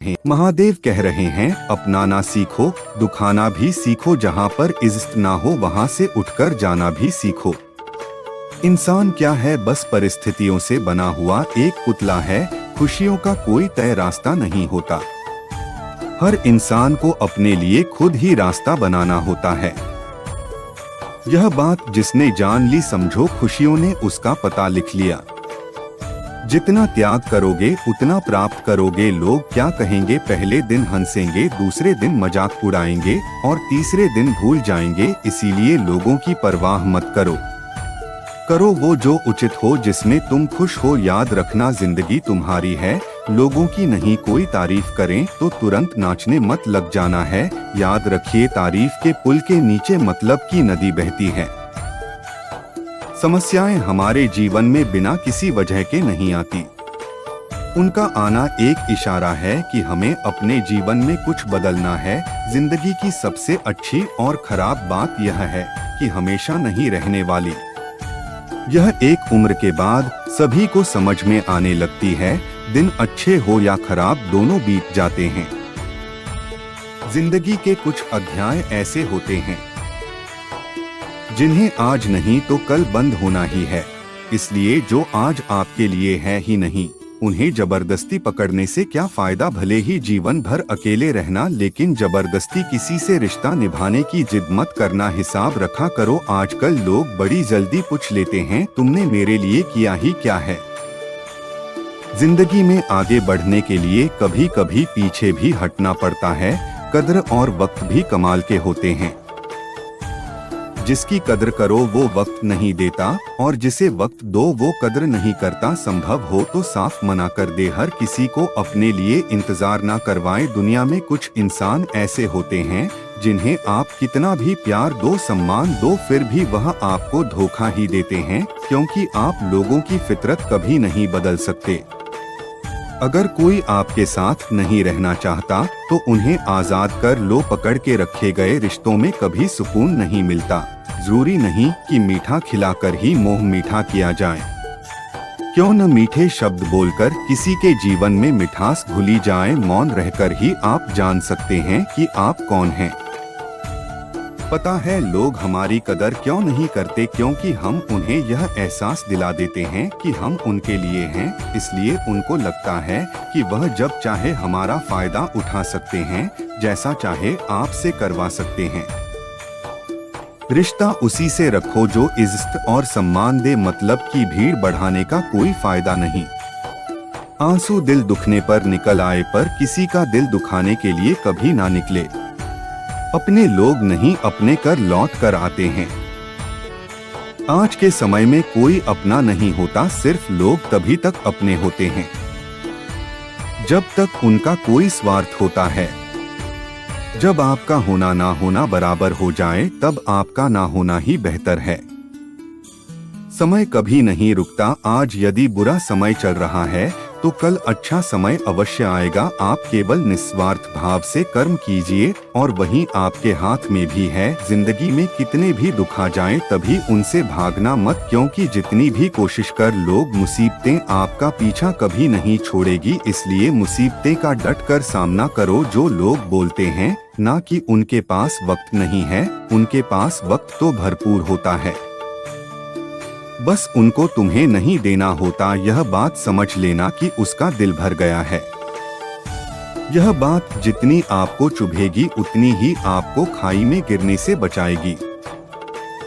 महादेव कह रहे हैं, अपनाना सीखो, दुखाना भी सीखो, जहाँ पर इज्जत ना हो वहाँ से उठकर जाना भी सीखो। इंसान क्या है, बस परिस्थितियों से बना हुआ एक पुतला है। खुशियों का कोई तय रास्ता नहीं होता। हर इंसान को अपने लिए खुद ही रास्ता बनाना होता है। यह बात जिसने जान ली, समझो खुशियों ने उसका पता लिख लिया। जितना त्याग करोगे उतना प्राप्त करोगे। लोग क्या कहेंगे, पहले दिन हंसेंगे, दूसरे दिन मजाक उड़ाएंगे और तीसरे दिन भूल जाएंगे। इसीलिए लोगों की परवाह मत करो। करो वो जो उचित हो, जिसमें तुम खुश हो। याद रखना, जिंदगी तुम्हारी है, लोगों की नहीं। कोई तारीफ करें तो तुरंत नाचने मत लग जाना है। याद रखिए, तारीफ के पुल के नीचे मतलब की नदी बहती है। समस्याएं हमारे जीवन में बिना किसी वजह के नहीं आती। उनका आना एक इशारा है कि हमें अपने जीवन में कुछ बदलना है। जिंदगी की सबसे अच्छी और खराब बात यह है कि हमेशा नहीं रहने वाली। यह एक उम्र के बाद सभी को समझ में आने लगती है। दिन अच्छे हो या खराब, दोनों बीत जाते हैं। जिंदगी के कुछ अध्याय ऐसे होते हैं जिन्हें आज नहीं तो कल बंद होना ही है। इसलिए जो आज आपके लिए है ही नहीं, उन्हें जबरदस्ती पकड़ने से क्या फायदा। भले ही जीवन भर अकेले रहना, लेकिन जबरदस्ती किसी से रिश्ता निभाने की जिद मत करना। हिसाब रखा करो। आजकल लोग बड़ी जल्दी पूछ लेते हैं, तुमने मेरे लिए किया ही क्या है। जिंदगी में आगे बढ़ने के लिए कभी कभी पीछे भी हटना पड़ता है। कद्र और वक्त भी कमाल के होते हैं। जिसकी कद्र करो वो वक्त नहीं देता, और जिसे वक्त दो वो कद्र नहीं करता। संभव हो तो साफ मना कर दे। हर किसी को अपने लिए इंतजार ना करवाएं। दुनिया में कुछ इंसान ऐसे होते हैं जिन्हें आप कितना भी प्यार दो, सम्मान दो, फिर भी वह आपको धोखा ही देते हैं, क्योंकि आप लोगों की फितरत कभी नहीं बदल सकते। अगर कोई आपके साथ नहीं रहना चाहता तो उन्हें आजाद कर लो। पकड़ के रखे गए रिश्तों में कभी सुकून नहीं मिलता। जरूरी नहीं कि मीठा खिलाकर ही मोह मीठा किया जाए। क्यों न मीठे शब्द बोलकर किसी के जीवन में मिठास घुली जाए। मौन रहकर ही आप जान सकते हैं कि आप कौन हैं। पता है लोग हमारी कदर क्यों नहीं करते, क्योंकि हम उन्हें यह एहसास दिला देते हैं कि हम उनके लिए हैं। इसलिए उनको लगता है कि वह जब चाहे हमारा फायदा उठा सकते हैं, जैसा चाहे आपसे करवा सकते हैं। रिश्ता उसी से रखो जो इज्जत और सम्मान दे। मतलब की भीड़ बढ़ाने का कोई फायदा नहीं। आंसू दिल दुखने पर निकल आए, पर किसी का दिल दुखाने के लिए कभी ना निकले। अपने लोग नहीं अपने कर लौट कर आते हैं। आज के समय में कोई अपना नहीं होता, सिर्फ लोग तभी तक अपने होते हैं जब तक उनका कोई स्वार्थ होता है। जब आपका होना ना होना बराबर हो जाए, तब आपका ना होना ही बेहतर है। समय कभी नहीं रुकता। आज यदि बुरा समय चल रहा है तो कल अच्छा समय अवश्य आएगा। आप केवल निस्वार्थ भाव से कर्म कीजिए और वही आपके हाथ में भी है। जिंदगी में कितने भी दुख आ जाएं, तभी उनसे भागना मत, क्योंकि जितनी भी कोशिश कर लोग, मुसीबतें आपका पीछा कभी नहीं छोड़ेगी। इसलिए मुसीबतें का डट कर सामना करो। जो लोग बोलते हैं ना कि उनके पास वक्त नहीं है, उनके पास वक्त तो भरपूर होता है, बस उनको तुम्हें नहीं देना होता। यह बात समझ लेना कि उसका दिल भर गया है। यह बात जितनी आपको चुभेगी उतनी ही आपको खाई में गिरने से बचाएगी।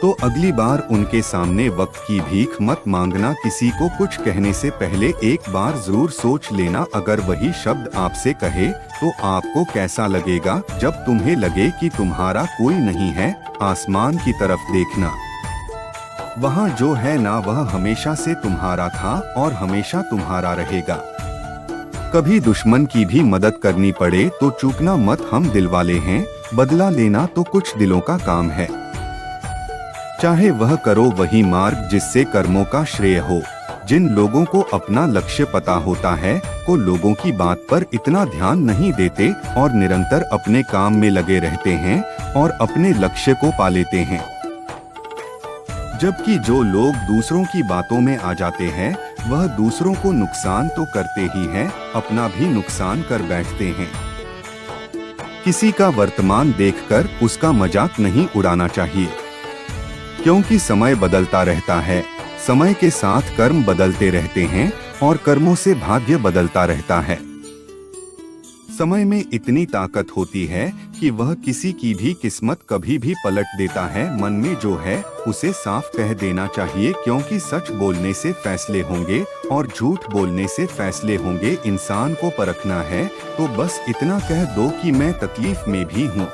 तो अगली बार उनके सामने वक्त की भीख मत मांगना। किसी को कुछ कहने से पहले एक बार जरूर सोच लेना। अगर वही शब्द आपसे कहे तो आपको कैसा लगेगा। जब तुम्हें लगे कि तुम्हारा कोई नहीं है, आसमान की तरफ देखना। वहाँ जो है ना, वह हमेशा से तुम्हारा था और हमेशा तुम्हारा रहेगा। कभी दुश्मन की भी मदद करनी पड़े तो चूकना मत। हम दिल वाले हैं, बदला लेना तो कुछ दिलों का काम है। चाहे वह करो वही मार्ग जिससे कर्मों का श्रेय हो। जिन लोगों को अपना लक्ष्य पता होता है, वो लोगों की बात पर इतना ध्यान नहीं देते और निरंतर अपने काम में लगे रहते हैं और अपने लक्ष्य को पा लेते हैं। जबकि जो लोग दूसरों की बातों में आ जाते हैं वह दूसरों को नुकसान तो करते ही हैं, अपना भी नुकसान कर बैठते हैं। किसी का वर्तमान देखकर उसका मजाक नहीं उड़ाना चाहिए, क्योंकि समय बदलता रहता है। समय के साथ कर्म बदलते रहते हैं और कर्मों से भाग्य बदलता रहता है। समय में इतनी ताकत होती है कि वह किसी की भी किस्मत कभी भी पलट देता है। मन में जो है उसे साफ कह देना चाहिए, क्योंकि सच बोलने से फैसले होंगे और झूठ बोलने से फैसले होंगे। इंसान को परखना है तो बस इतना कह दो कि मैं तकलीफ में भी हूँ,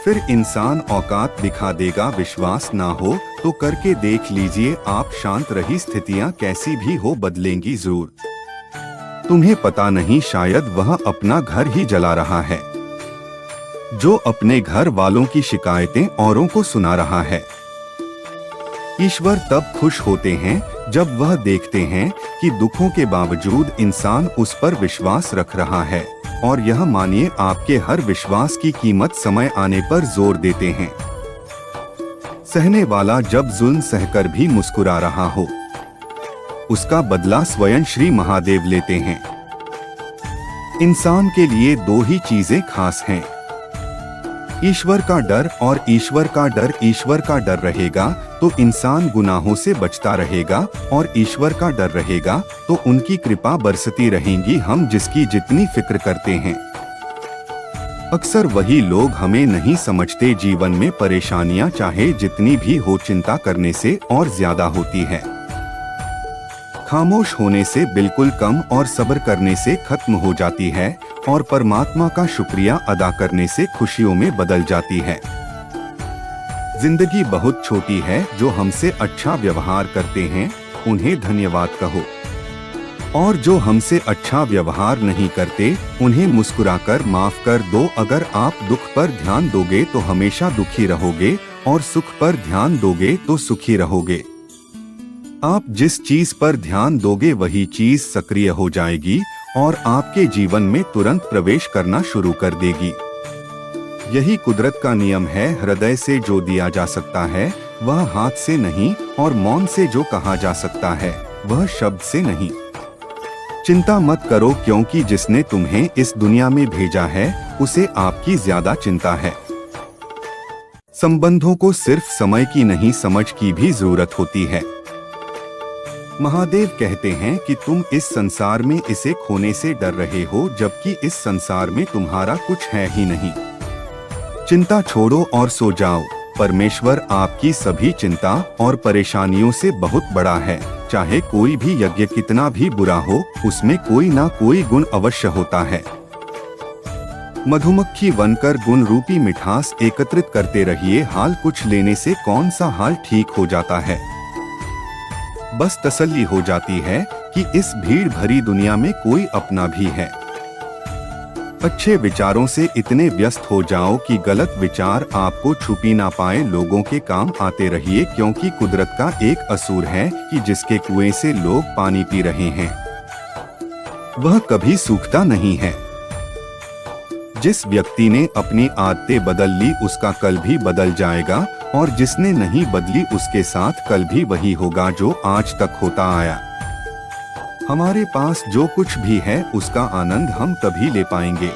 फिर इंसान औकात दिखा देगा। विश्वास ना हो तो करके देख लीजिए आप, शांत रही स्थितियाँ कैसी भी हो बदलेंगी जरूर। तुम्हें पता नहीं, शायद वह अपना घर ही जला रहा है, जो अपने घर वालों की शिकायतें औरों को सुना रहा है। ईश्वर तब खुश होते हैं जब वह देखते हैं कि दुखों के बावजूद इंसान उस पर विश्वास रख रहा है, और यह मानिए आपके हर विश्वास की कीमत समय आने पर जोर देते हैं। सहने वाला जब जुल्म सहकर भी मुस्कुरा रहा हो, उसका बदला स्वयं श्री महादेव लेते हैं। इंसान के लिए दो ही चीजें खास हैं, ईश्वर का डर और ईश्वर का डर। ईश्वर का डर रहेगा तो इंसान गुनाहों से बचता रहेगा, और ईश्वर का डर रहेगा तो उनकी कृपा बरसती रहेंगी। हम जिसकी जितनी फिक्र करते हैं, अक्सर वही लोग हमें नहीं समझते। जीवन में परेशानियां चाहे जितनी भी हो, चिंता करने से और ज्यादा होती है। खामोश होने से बिल्कुल कम और सब्र करने से खत्म हो जाती है, और परमात्मा का शुक्रिया अदा करने से खुशियों में बदल जाती है। जिंदगी बहुत छोटी है, जो हमसे अच्छा व्यवहार करते हैं उन्हें धन्यवाद कहो, और जो हमसे अच्छा व्यवहार नहीं करते उन्हें मुस्कुराकर माफ कर दो। अगर आप दुख पर ध्यान दोगे तो हमेशा दुखी रहोगे, और सुख पर ध्यान दोगे तो सुखी रहोगे। आप जिस चीज पर ध्यान दोगे वही चीज सक्रिय हो जाएगी और आपके जीवन में तुरंत प्रवेश करना शुरू कर देगी। यही कुदरत का नियम है। हृदय से जो दिया जा सकता है वह हाथ से नहीं, और मौन से जो कहा जा सकता है वह शब्द से नहीं। चिंता मत करो, क्योंकि जिसने तुम्हें इस दुनिया में भेजा है उसे आपकी ज्यादा चिंता है। संबंधों को सिर्फ समय की नहीं, समझ की भी जरूरत होती है। महादेव कहते हैं कि तुम इस संसार में इसे खोने से डर रहे हो, जबकि इस संसार में तुम्हारा कुछ है ही नहीं। चिंता छोड़ो और सो जाओ। परमेश्वर आपकी सभी चिंता और परेशानियों से बहुत बड़ा है। चाहे कोई भी यज्ञ कितना भी बुरा हो, उसमें कोई ना कोई गुण अवश्य होता है। मधुमक्खी बनकर गुण रूपी मिठास एकत्रित करते रहिए। हाल कुछ लेने से कौन सा हाल ठीक हो जाता है। बस तसल्ली हो जाती है कि इस भीड़ भरी दुनिया में कोई अपना भी है। अच्छे विचारों से इतने व्यस्त हो जाओ कि गलत विचार आपको छुपी ना पाए। लोगों के काम आते रहिए, क्योंकि कुदरत का एक असूर है कि जिसके कुएं से लोग पानी पी रहे हैं वह कभी सूखता नहीं है। जिस व्यक्ति ने अपनी आदतें बदल ली उसका कल भी बदल जाएगा, और जिसने नहीं बदली उसके साथ कल भी वही होगा जो आज तक होता आया। हमारे पास जो कुछ भी है उसका आनंद हम तभी ले पाएंगे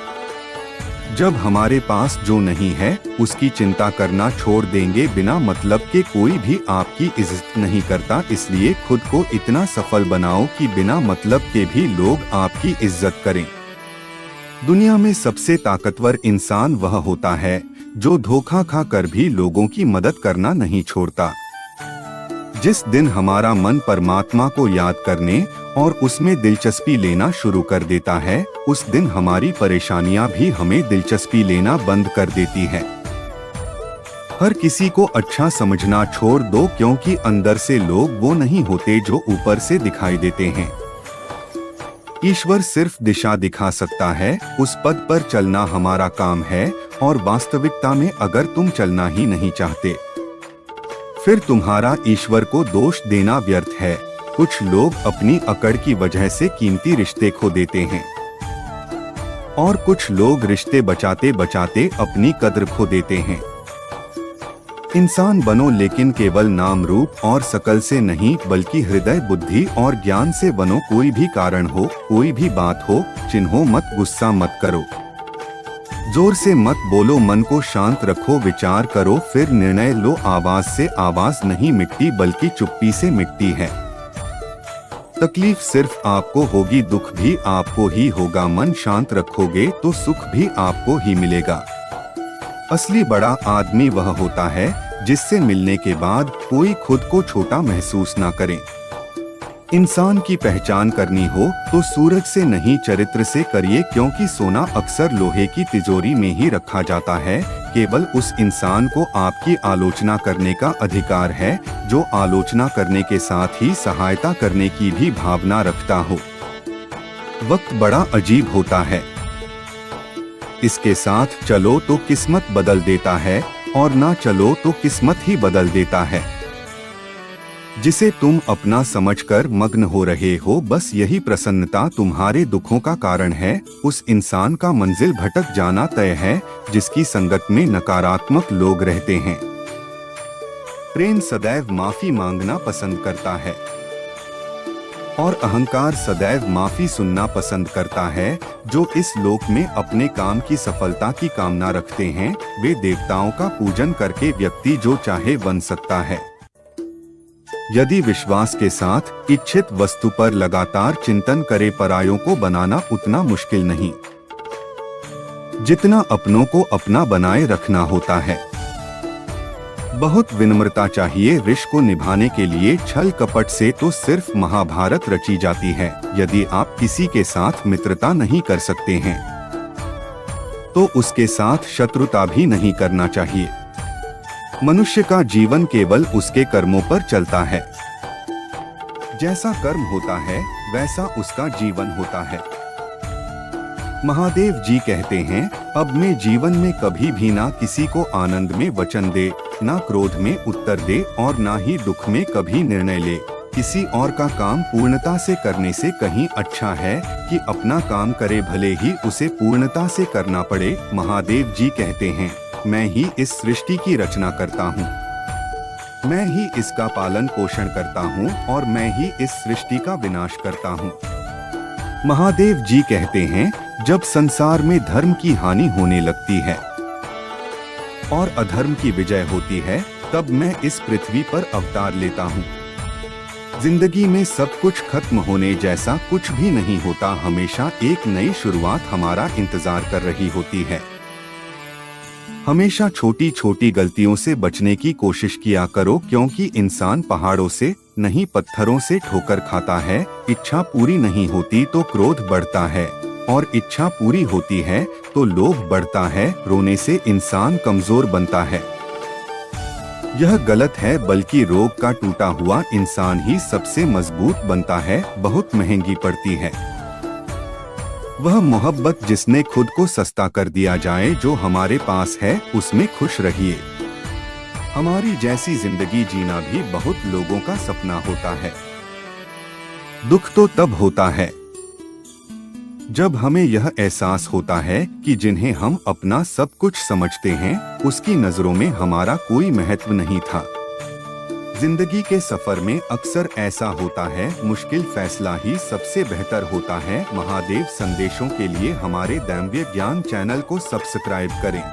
जब हमारे पास जो नहीं है उसकी चिंता करना छोड़ देंगे। बिना मतलब के कोई भी आपकी इज्जत नहीं करता, इसलिए खुद को इतना सफल बनाओ कि बिना मतलब के भी लोग आपकी इज्जत करें। दुनिया में सबसे ताकतवर इंसान वह होता है जो धोखा खा कर भी लोगों की मदद करना नहीं छोड़ता। जिस दिन हमारा मन परमात्मा को याद करने और उसमें दिलचस्पी लेना शुरू कर देता है, उस दिन हमारी परेशानियां भी हमें दिलचस्पी लेना बंद कर देती है। हर किसी को अच्छा समझना छोड़ दो, क्योंकि अंदर से लोग वो नहीं होते जो ऊपर से दिखाई देते हैं। ईश्वर सिर्फ दिशा दिखा सकता है, उस पद पर चलना हमारा काम है। और वास्तविकता में अगर तुम चलना ही नहीं चाहते फिर तुम्हारा ईश्वर को दोष देना व्यर्थ है। कुछ लोग अपनी अकड़ की वजह से कीमती रिश्ते खो देते हैं, और कुछ लोग रिश्ते बचाते बचाते अपनी कद्र खो देते हैं। इंसान बनो, लेकिन केवल नाम रूप और शकल से नहीं बल्कि हृदय, बुद्धि और ज्ञान से बनो। कोई भी कारण हो, कोई भी बात हो, चिन्हो मत, गुस्सा मत करो, जोर से मत बोलो, मन को शांत रखो, विचार करो फिर निर्णय लो। आवाज से आवाज नहीं मिटती बल्कि चुप्पी से मिटती है। तकलीफ सिर्फ आपको होगी, दुख भी आपको ही होगा। मन शांत रखोगे तो सुख भी आपको ही मिलेगा। असली बड़ा आदमी वह होता है जिससे मिलने के बाद कोई खुद को छोटा महसूस ना करे। इंसान की पहचान करनी हो तो सूरज से नहीं चरित्र से करिए, क्योंकि सोना अक्सर लोहे की तिजोरी में ही रखा जाता है। केवल उस इंसान को आपकी आलोचना करने का अधिकार है जो आलोचना करने के साथ ही सहायता करने की भी भावना रखता हो। वक्त बड़ा अजीब होता है, इसके साथ चलो तो किस्मत बदल देता है और ना चलो तो किस्मत ही बदल देता है। जिसे तुम अपना समझकर मग्न हो रहे हो, बस यही प्रसन्नता तुम्हारे दुखों का कारण है। उस इंसान का मंजिल भटक जाना तय है जिसकी संगत में नकारात्मक लोग रहते हैं। प्रेम सदैव माफी मांगना पसंद करता है और अहंकार सदैव माफी सुनना पसंद करता है। जो इस लोक में अपने काम की सफलता की कामना रखते हैं, वे देवताओं का पूजन करके व्यक्ति जो चाहे बन सकता है। यदि विश्वास के साथ इच्छित वस्तु पर लगातार चिंतन करे, परायों को बनाना उतना मुश्किल नहीं जितना अपनों को अपना बनाए रखना होता है। बहुत विनम्रता चाहिए रिश्ते को निभाने के लिए, छल कपट से तो सिर्फ महाभारत रची जाती है। यदि आप किसी के साथ मित्रता नहीं कर सकते हैं तो उसके साथ शत्रुता भी नहीं करना चाहिए। मनुष्य का जीवन केवल उसके कर्मों पर चलता है। जैसा कर्म होता है वैसा उसका जीवन होता है। महादेव जी कहते हैं, अब मैं जीवन में कभी भी ना किसी को आनंद में वचन दे, ना क्रोध में उत्तर दे और ना ही दुख में कभी निर्णय ले। किसी और का काम पूर्णता से करने से कहीं अच्छा है कि अपना काम करे, भले ही उसे पूर्णता से करना पड़े। महादेव जी कहते हैं, मैं ही इस सृष्टि की रचना करता हूँ, मैं ही इसका पालन पोषण करता हूँ और मैं ही इस सृष्टि का विनाश करता हूँ। महादेव जी कहते हैं, जब संसार में धर्म की हानि होने लगती है और अधर्म की विजय होती है, तब मैं इस पृथ्वी पर अवतार लेता हूँ। जिंदगी में सब कुछ खत्म होने जैसा कुछ भी नहीं होता, हमेशा एक नई शुरुआत हमारा इंतजार कर रही होती है। हमेशा छोटी छोटी गलतियों से बचने की कोशिश किया करो, क्योंकि इंसान पहाड़ों से नहीं पत्थरों से ठोकर खाता है। इच्छा पूरी नहीं होती तो क्रोध बढ़ता है और इच्छा पूरी होती है तो लोभ बढ़ता है। रोने से इंसान कमजोर बनता है, यह गलत है, बल्कि रोग का टूटा हुआ इंसान ही सबसे मजबूत बनता है। बहुत महंगी पड़ती है वह मोहब्बत जिसने खुद को सस्ता कर दिया जाए। जो हमारे पास है उसमें खुश रहिए। हमारी जैसी जिंदगी जीना भी बहुत लोगों का सपना होता है। दुख तो तब होता है जब हमें यह एहसास होता है कि जिन्हें हम अपना सब कुछ समझते हैं, उसकी नजरों में हमारा कोई महत्व नहीं था। जिंदगी के सफर में अक्सर ऐसा होता है, मुश्किल फैसला ही सबसे बेहतर होता है। महादेव संदेशों के लिए हमारे दैव्य ज्ञान चैनल को सब्सक्राइब करें।